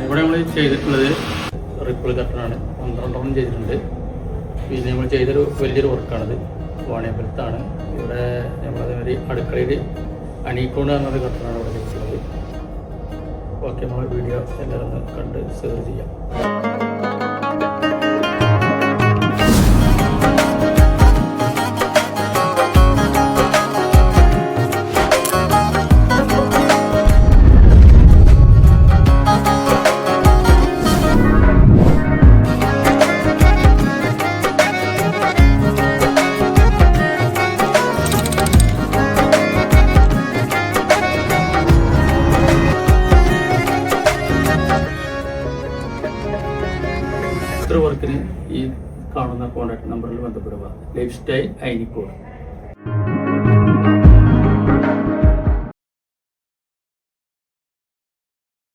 ഇവിടെ നമ്മൾ ചെയ്തിട്ടുള്ളത് റിപ്പിൾ കട്ടറാണ്. 12 ചെയ്തിട്ടുണ്ട്. പിന്നെ നമ്മൾ ചെയ്തൊരു വലിയൊരു വർക്കാണിത്. വാണിയമ്പലത്താണ്. ഇവിടെ നമ്മളതേമാതിരി അടുക്കളയിൽ അണീക്കോണ്ട് എന്നൊരു കട്ടറാണ് ഇവിടെ ചെയ്തിട്ടുള്ളത്. ഓക്കെ, നമ്മൾ വീഡിയോ എല്ലാവരും ഒന്ന് കണ്ട് സേവ് ചെയ്യാം. ഇത്ര വർക്കിന് ഈ കാണുന്ന കോൺടാക്ട് നമ്പറിൽ ബന്ധപ്പെടുക. Life style Ayanikode.